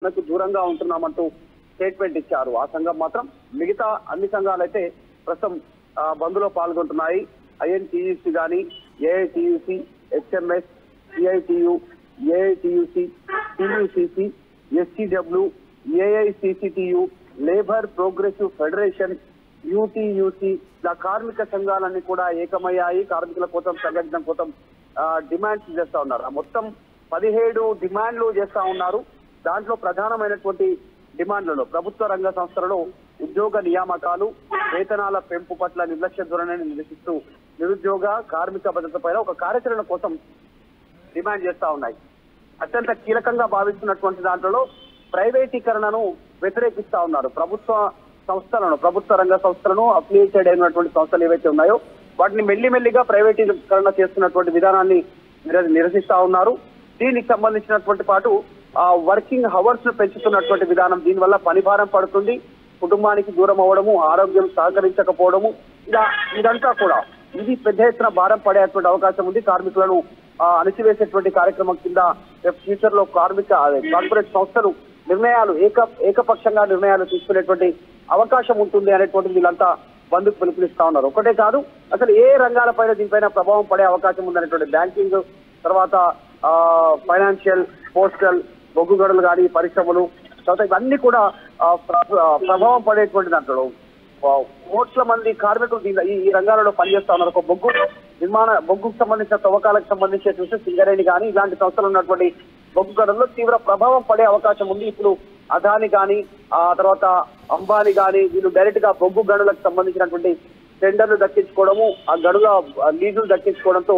మనకు దూరంగా ఉంటున్నామంటూ స్టేట్మెంట్ ఇచ్చారు. ఆ సంఘం మాత్రం మిగతా అన్ని సంఘాలైతే ప్రస్తుతం బంద్ లో పాల్గొంటున్నాయి. ఐఎన్టీయూసీ గాని, AITUC, HMS, CITU, AITUC, TUCC, SCW, AICCTU, labour progressive federation, UTUC ఇలా కార్మిక సంఘాలన్నీ కూడా ఏకమయ్యాయి. కార్మికుల కోసం సంఘటన కోసం డిమాండ్స్ చేస్తా ఉన్నారు. మొత్తం 17 డిమాండ్లు చేస్తా ఉన్నారు. దాంట్లో ప్రధానమైనటువంటి డిమాండ్లలో ప్రభుత్వ రంగ సంస్థలలో ఉద్యోగ నియామకాలు, వేతనాల పెంపు పట్ల నిర్లక్ష్య ధోరణిని నిరసిస్తూ నిరుద్యోగ కార్మిక భద్రత పైన ఒక కార్యాచరణ కోసం డిమాండ్ చేస్తా ఉన్నాయి. అత్యంత కీలకంగా భావిస్తున్నటువంటి దాంట్లో ప్రైవేటీకరణను వ్యతిరేకిస్తా ఉన్నారు. ప్రభుత్వ రంగ సంస్థలను అఫిలియేటెడ్ అయినటువంటి సంస్థలు ఏవైతే ఉన్నాయో వాటిని మెల్లిమెల్లిగా ప్రైవేటీకరణ చేస్తున్నటువంటి విధానాన్ని నిరసిస్తా ఉన్నారు. దీనికి సంబంధించినటువంటి పాటు వర్కింగ్ హవర్స్ ను పెంచుతున్నటువంటి విధానం, దీనివల్ల పనిభారం పడుతుంది, కుటుంబానికి దూరం అవ్వడము, ఆరోగ్యం సహకరించకపోవడము, ఇదంతా కూడా ఇది పెద్ద ఎత్తున భారం పడేటువంటి అవకాశం ఉంది. కార్మికులను అణిచివేసేటువంటి కార్యక్రమం కింద ఫ్యూచర్ లో కార్పొరేట్ సంస్థలు నిర్ణయాలు ఏకపక్షంగా నిర్ణయాలు తీసుకునేటువంటి అవకాశం ఉంటుంది అనేటువంటి వీళ్ళంతా బంద్కు పిలుపునిస్తా ఉన్నారు. ఒకటే కాదు, అసలు ఏ రంగాలపైన దీనిపైన ప్రభావం పడే అవకాశం ఉందనేటువంటి బ్యాంకింగ్, తర్వాత ఫైనాన్షియల్, పోస్టల్, బొగ్గు గనులు కానీ, పరిశ్రమలు, తర్వాత ఇవన్నీ కూడా ప్రభావం పడేటువంటి దాంట్లో కోట్ల మంది కార్మికులు ఈ రంగాలలో పనిచేస్తా ఉన్నారు. ఒక బొగ్గుకు సంబంధించిన తవ్వకాలకు సంబంధించి చూస్తే సింగరేణి కానీ ఇలాంటి సంస్థలు ఉన్నటువంటి బొగ్గు గనుల్లో తీవ్ర ప్రభావం పడే అవకాశం ఉంది. ఇప్పుడు అదాని కానీ, ఆ తర్వాత అంబానీ కానీ వీళ్ళు డైరెక్ట్ గా బొగ్గు గనులకు సంబంధించినటువంటి టెండర్లు దక్కించుకోవడము, ఆ గనుల లీజులు దక్కించుకోవడంతో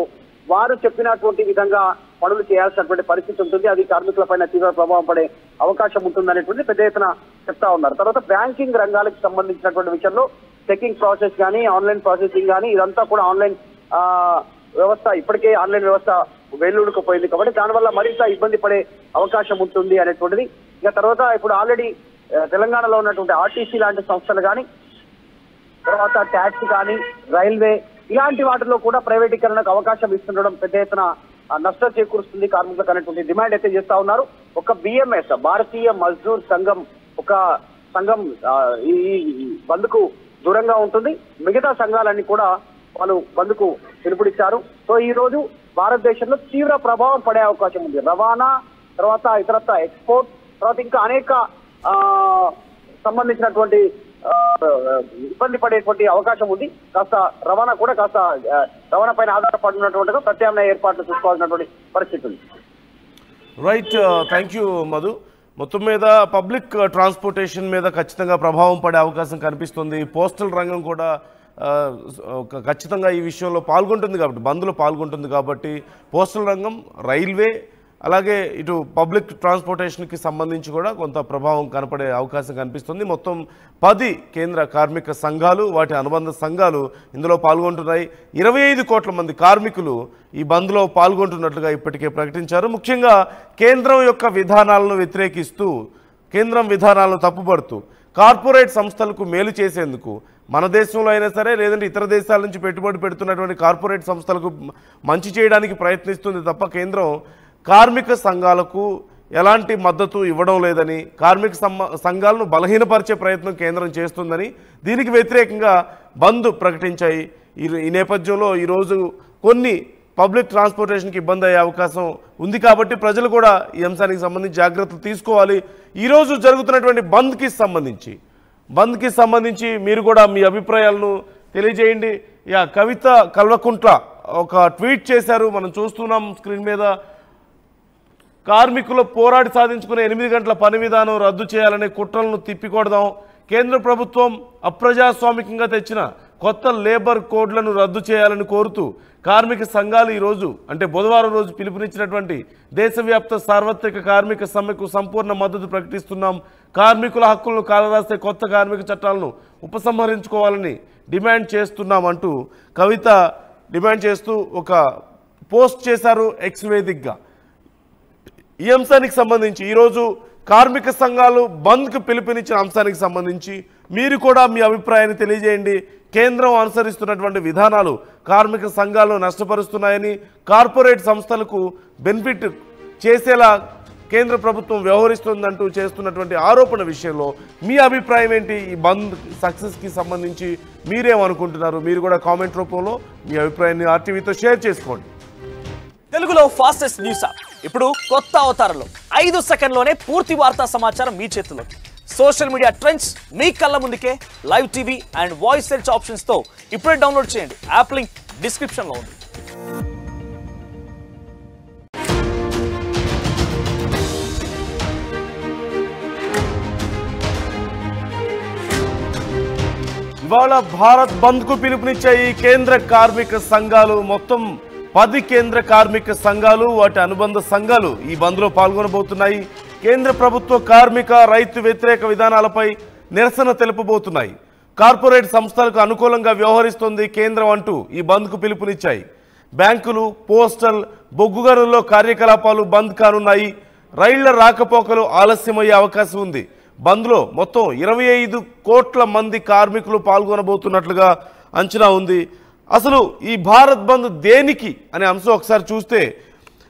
వారు చెప్పినటువంటి విధంగా పనులు చేయాల్సినటువంటి పరిస్థితి ఉంటుంది. అది కార్మికుల పైన తీవ్ర ప్రభావం పడే అవకాశం ఉంటుంది అనేటువంటి పెద్ద ఎత్తున చెప్తా ఉన్నారు. తర్వాత బ్యాంకింగ్ రంగాలకు సంబంధించినటువంటి విషయంలో చెకింగ్ ప్రాసెస్ కానీ, ఆన్లైన్ ప్రాసెసింగ్ కానీ ఇదంతా కూడా ఆన్లైన్ వ్యవస్థ, ఇప్పటికే ఆన్లైన్ వ్యవస్థ వేలుడుకుపోయింది కాబట్టి దానివల్ల మరింత ఇబ్బంది పడే అవకాశం ఉంటుంది అనేటువంటిది. ఇక తర్వాత ఇప్పుడు ఆల్రెడీ తెలంగాణలో ఉన్నటువంటి ఆర్టీసీ లాంటి సంస్థలు కానీ, తర్వాత ట్యాక్సీ కానీ, రైల్వే ఇలాంటి వాటిలో కూడా ప్రైవేటీకరణకు అవకాశం ఇస్తుండడం పెద్ద ఎత్తున నష్టం చేకూరుస్తుంది కార్మికులకు అనేటువంటి డిమాండ్ అయితే చేస్తా ఉన్నారు. ఒక బిఎంఎస్, భారతీయ మజ్దూర్ సంఘం, ఒక సంఘం ఈ బంద్కు దూరంగా ఉంటుంది. మిగతా సంఘాలన్నీ కూడా వాళ్ళు బంద్కు పిలుపునిచ్చారు. సో ఈ రోజు భారతదేశంలో తీవ్ర ప్రభావం పడే అవకాశం ఉంది. రవాణా, తర్వాత ఇతరత్ర ఎక్స్పోర్ట్, తర్వాత ఇంకా అనేక సంబంధించినటువంటి ఇబ్బంది పడేటువంటి అవకాశం ఉంది. కాస్త రవాణా పైన ఆధారపడినటువంటి ప్రత్యామ్నాయ ఏర్పాట్లు చూసుకోవాల్సినటువంటి పరిస్థితి ఉంది. Right, thank you Madhu. మొత్తం మీద పబ్లిక్ ట్రాన్స్పోర్టేషన్ మీద ఖచ్చితంగా ప్రభావం పడే అవకాశం కనిపిస్తుంది. పోస్టల్ రంగం కూడా ఖచ్చితంగా ఈ విషయంలో పాల్గొంటుంది కాబట్టి, బంద్లో పాల్గొంటుంది కాబట్టి పోస్టల్ రంగం, రైల్వే, అలాగే ఇటు పబ్లిక్ ట్రాన్స్పోర్టేషన్కి సంబంధించి కూడా కొంత ప్రభావం కనపడే అవకాశం కనిపిస్తుంది. మొత్తం 10 కేంద్ర కార్మిక సంఘాలు, వాటి అనుబంధ సంఘాలు ఇందులో పాల్గొంటున్నాయి. 25 కోట్ల మంది కార్మికులు ఈ బంద్లో పాల్గొంటున్నట్లుగా ఇప్పటికే ప్రకటించారు. ముఖ్యంగా కేంద్రం యొక్క విధానాలను వ్యతిరేకిస్తూ, కేంద్రం విధానాలను తప్పుపడుతూ కార్పొరేట్ సంస్థలకు మేలు చేసేందుకు మన దేశంలో అయినా సరే, లేదంటే ఇతర దేశాల నుంచి పెట్టుబడి పెడుతున్నటువంటి కార్పొరేట్ సంస్థలకు మంచి చేయడానికి ప్రయత్నిస్తుంది తప్ప కేంద్రం కార్మిక సంఘాలకు ఎలాంటి మద్దతు ఇవ్వడం లేదని, కార్మిక సంఘాలను బలహీనపరిచే ప్రయత్నం కేంద్రం చేస్తుందని, దీనికి వ్యతిరేకంగా బంద్ ప్రకటించాయి. ఈ నేపథ్యంలో ఈరోజు కొన్ని పబ్లిక్ ట్రాన్స్పోర్టేషన్కి ఇబ్బంది అయ్యే అవకాశం ఉంది కాబట్టి ప్రజలు కూడా ఈ అంశానికి సంబంధించి జాగ్రత్తలు తీసుకోవాలి. ఈరోజు జరుగుతున్నటువంటి బంద్కి సంబంధించి మీరు కూడా మీ అభిప్రాయాలను తెలియజేయండి. కవిత కల్వకుంట్ల ఒక ట్వీట్ చేశారు, మనం చూస్తున్నాం స్క్రీన్ మీద. కార్మికులు పోరాడి సాధించుకునే 8 గంటల పని విధానం రద్దు చేయాలనే కుట్రలను తిప్పికొడదాం. కేంద్ర ప్రభుత్వం అప్రజాస్వామికంగా తెచ్చిన కొత్త లేబర్ కోడ్లను రద్దు చేయాలని కోరుతూ కార్మిక సంఘాలు ఈరోజు, అంటే బుధవారం రోజు పిలుపునిచ్చినటువంటి దేశవ్యాప్త సార్వత్రిక కార్మిక సమ్మెకు సంపూర్ణ మద్దతు ప్రకటిస్తున్నాం. కార్మికుల హక్కులను కాలరాసే కొత్త కార్మిక చట్టాలను ఉపసంహరించుకోవాలని డిమాండ్ చేస్తున్నామంటూ కవిత డిమాండ్ చేస్తూ ఒక పోస్ట్ చేశారు ఎక్స్ వేదికగా. ఈ అంశానికి సంబంధించి ఈరోజు కార్మిక సంఘాలు బంద్కు పిలుపునిచ్చిన అంశానికి సంబంధించి మీరు కూడా మీ అభిప్రాయాన్ని తెలియజేయండి. కేంద్రం అనుసరిస్తున్నటువంటి విధానాలు కార్మిక సంఘాలను నష్టపరుస్తున్నాయని, కార్పొరేట్ సంస్థలకు బెనిఫిట్ చేసేలా కేంద్ర ప్రభుత్వం వ్యవహరిస్తుందంటూ చేస్తున్నటువంటి ఆరోపణ విషయంలో మీ అభిప్రాయం ఏంటి? ఈ బంద్ సక్సెస్కి సంబంధించి మీరేమనుకుంటున్నారు? మీరు కూడా కామెంట్ రూపంలో మీ అభిప్రాయాన్ని ఆర్టీవీతో షేర్ చేసుకోండి. తెలుగులో ఫాస్టెస్ట్ న్యూస్ యాప్ ఇప్పుడు కొత్త అవతారంలో 5 సెకండ్లోనే పూర్తి వార్తా సమాచారం మీ చేతుల్లో. సోషల్ మీడియా ట్రెండ్స్ మీ కళ్ళ ముందుకే live TV and voice search options తో ఇప్పుడే డౌన్లోడ్ చేయండి. యాప్ లింక్ డిస్క్రిప్షన్ లో ఉంది. ఇవాళ భారత్ బంద్ కు పిలుపునిచ్చాయి కేంద్ర కార్మిక సంఘాలు. మొత్తం 10 కేంద్ర కార్మిక సంఘాలు, వాటి అనుబంధ సంఘాలు ఈ బంద్లో పాల్గొనబోతున్నాయి. కేంద్ర ప్రభుత్వ కార్మిక రైతు వ్యతిరేక విధానాలపై నిరసన తెలుపబోతున్నాయి. కార్పొరేట్ సంస్థలకు అనుకూలంగా వ్యవహరిస్తోంది కేంద్రం అంటూ ఈ బంద్కు పిలుపునిచ్చాయి. బ్యాంకులు, పోస్టల్, బొగ్గు గనుల్లో కార్యకలాపాలు బంద్ కానున్నాయి. రైళ్ల రాకపోకలు ఆలస్యమయ్యే అవకాశం ఉంది. బంద్లో మొత్తం 25 కోట్ల మంది కార్మికులు పాల్గొనబోతున్నట్లుగా అంచనా ఉంది. అసలు ఈ భారత్ బంద్ దేనికి అనే అంశం ఒకసారి చూస్తే,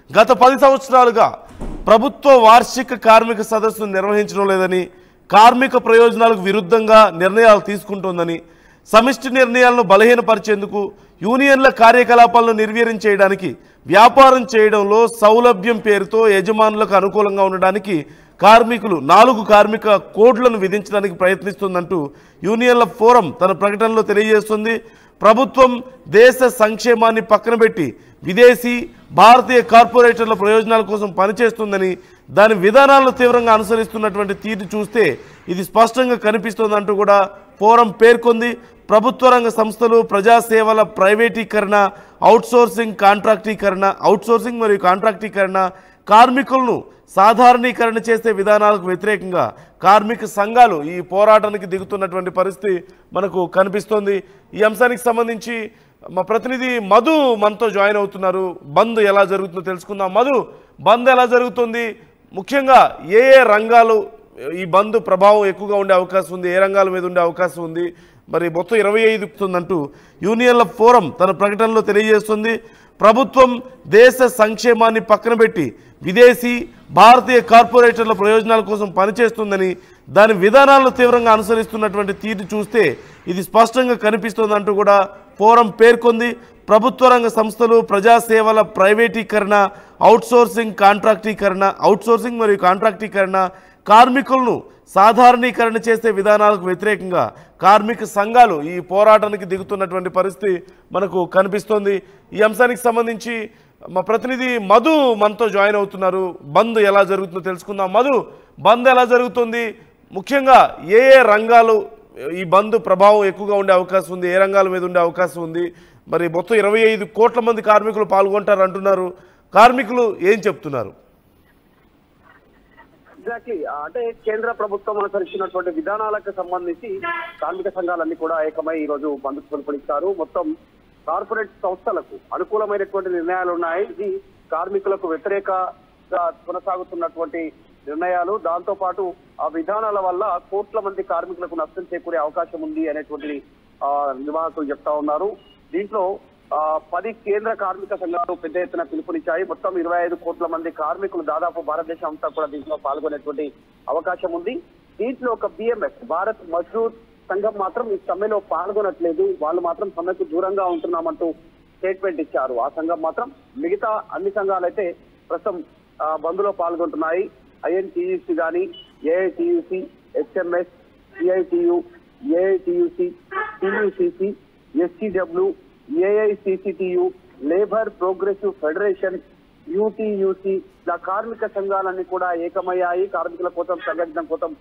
గత 10 సంవత్సరాలుగా ప్రభుత్వ వార్షిక కార్మిక సదస్సును నిర్వహించడం లేదని, కార్మిక ప్రయోజనాలకు విరుద్ధంగా నిర్ణయాలు తీసుకుంటోందని, సమిష్టి నిర్ణయాలను బలహీనపరిచేందుకు, యూనియన్ల కార్యకలాపాలను నిర్వీర్యం చేయడానికి, వ్యాపారం చేయడంలో సౌలభ్యం పేరుతో యజమానులకు అనుకూలంగా ఉండడానికి కార్మికులు 4 కార్మిక కోడ్లను విధించడానికి ప్రయత్నిస్తుందంటూ యూనియన్ల ఫోరం తన ప్రకటనలో తెలియజేస్తుంది. ప్రభుత్వం దేశ సంక్షేమాన్ని పక్కన పెట్టి విదేశీ, భారతీయ కార్పొరేటర్ల ప్రయోజనాల కోసం పనిచేస్తుందని, దాని విధానాలను తీవ్రంగా అనుసరిస్తున్నటువంటి తీరు చూస్తే ఇది స్పష్టంగా కనిపిస్తోందంటూ కూడా ఫోరం పేర్కొంది. ప్రభుత్వ రంగ సంస్థలు, ప్రజాసేవల ప్రైవేటీకరణ, అవుట్సోర్సింగ్ మరియు కాంట్రాక్టీకరణ, కార్మికులను సాధారణీకరణ చేసే విధానాలకు వ్యతిరేకంగా కార్మిక సంఘాలు ఈ పోరాటానికి దిగుతున్నటువంటి పరిస్థితి మనకు కనిపిస్తోంది. ఈ అంశానికి సంబంధించి మా ప్రతినిధి మధు మనతో జాయిన్ అవుతున్నారు. బంద్ ఎలా జరుగుతుందో తెలుసుకుందాం. మధు, బంద్ ఎలా జరుగుతుంది? ముఖ్యంగా ఏ రంగాలు ఈ బంద్ ప్రభావం ఎక్కువగా ఉండే అవకాశం ఉంది? ఏ రంగాల మీద ఉండే అవకాశం ఉంది? మరి మొత్తం 25 అంటూ యూనియన్ల ఫోరం తన ప్రకటనలో తెలియజేస్తుంది. ప్రభుత్వం దేశ సంక్షేమాన్ని పక్కన పెట్టి విదేశీ, భారతీయ కార్పొరేటర్ల ప్రయోజనాల కోసం పనిచేస్తుందని, దాని విధానాలను తీవ్రంగా అనుసరిస్తున్నటువంటి తీరు చూస్తే ఇది స్పష్టంగా కనిపిస్తోందంటూ కూడా ఫోరం పేర్కొంది. ప్రభుత్వ రంగ సంస్థలు, ప్రజాసేవల ప్రైవేటీకరణ, అవుట్సోర్సింగ్ మరియు కాంట్రాక్టీకరణ, కార్మికులను సాధారణీకరణ చేసే విధానాలకు వ్యతిరేకంగా కార్మిక సంఘాలు ఈ పోరాటానికి దిగుతున్నటువంటి పరిస్థితి మనకు కనిపిస్తోంది. ఈ అంశానికి సంబంధించి మా ప్రతినిధి మధు మనతో జాయిన్ అవుతున్నారు. బంద్ ఎలా జరుగుతుందో తెలుసుకుందాం. మధు, బంద్ ఎలా జరుగుతుంది? ముఖ్యంగా ఏ రంగాలు ఈ బంద్ ప్రభావం ఎక్కువగా ఉండే అవకాశం ఉంది? ఏ రంగాల మీద ఉండే అవకాశం ఉంది? మరి మొత్తం 25 కోట్ల మంది కార్మికులు పాల్గొంటారు అంటున్నారు. కార్మికులు ఏం చెప్తున్నారు? ఎగ్జాక్ట్లీ, అంటే కేంద్ర ప్రభుత్వం అనుసరించినటువంటి విధానాలకు సంబంధించి కార్మిక సంఘాలన్నీ కూడా ఏకమై ఈ రోజు బంద్కు పిలుపునిచ్చారు. మొత్తం కార్పొరేట్ సంస్థలకు అనుకూలమైనటువంటి నిర్ణయాలు ఉన్నాయి. ఇది కార్మికులకు వ్యతిరేకంగా కొనసాగుతున్నటువంటి నిర్ణయాలు. దాంతో పాటు ఆ విధానాల వల్ల కోట్ల మంది కార్మికులకు నష్టం చేకూరే అవకాశం ఉంది అనేటువంటి నిర్వాహకులు చెప్తా ఉన్నారు. దీంట్లో 10 కేంద్ర కార్మిక సంఘాలు పెద్ద ఎత్తున పిలుపునిచ్చాయి. మొత్తం 25 కోట్ల మంది కార్మికులు దాదాపు భారతదేశం అంతా కూడా దీంట్లో పాల్గొనేటువంటి అవకాశం ఉంది. దీంట్లో ఒక BMS, భారత్ మజ్దూర్ సంఘం మాత్రం ఈ సమ్మెలో పాల్గొనట్లేదు. వాళ్ళు మాత్రం సమ్మెకు దూరంగా ఉంటున్నామంటూ స్టేట్మెంట్ ఇచ్చారు. ఆ సంఘం మాత్రం మిగతా అన్ని సంఘాలైతే ప్రస్తుతం బంద్లో పాల్గొంటున్నాయి. INTUC కానీ, AITUC, HMS, CITU, AITUC, TUCC, SCW, AICCTU, labour progressive federation, UTUC, ఇలా కార్మిక సంఘాలన్నీ కూడా ఏకమయ్యాయి. కార్మికుల కోసం సంఘటితం కోసం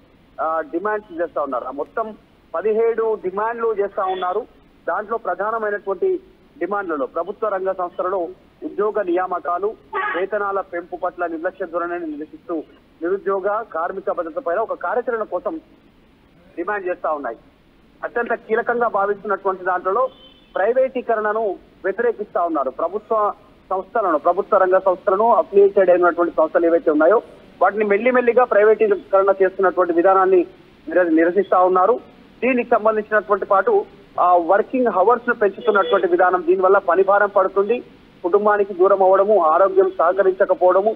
డిమాండ్స్ చేస్తా ఉన్నారు. మొత్తం 17 డిమాండ్లు చేస్తా ఉన్నారు. దాంట్లో ప్రధానమైనటువంటి డిమాండ్లలో ప్రభుత్వ రంగ సంస్థలలో ఉద్యోగ నియామకాలు, వేతనాల పెంపు పట్ల నిర్లక్ష్య ధోరణిని నిరసిస్తూ నిరుద్యోగ, కార్మిక భద్రత పైన ఒక కార్యాచరణ కోసం డిమాండ్ చేస్తా ఉన్నాయి. అత్యంత కీలకంగా భావిస్తున్నటువంటి దాంట్లో ప్రైవేటీకరణను వ్యతిరేకిస్తా ఉన్నారు. ప్రభుత్వ రంగ సంస్థలను అఫిలియేటెడ్ అయినటువంటి సంస్థలు ఏవైతే ఉన్నాయో వాటిని మెల్లిమెల్లిగా ప్రైవేటీకరణ చేస్తున్నటువంటి విధానాన్ని నిరసిస్తా ఉన్నారు. దీనికి సంబంధించినటువంటి పాటు వర్కింగ్ హవర్స్ ను పెంచుతున్నటువంటి విధానం, దీనివల్ల పనిభారం పడుతుంది, కుటుంబానికి దూరం అవ్వడము, ఆరోగ్యం సహకరించకపోవడము,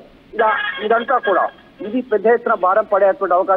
ఇదంతా కూడా ఇది పెద్ద ఎత్తున భారం పడేటువంటి అవకాశం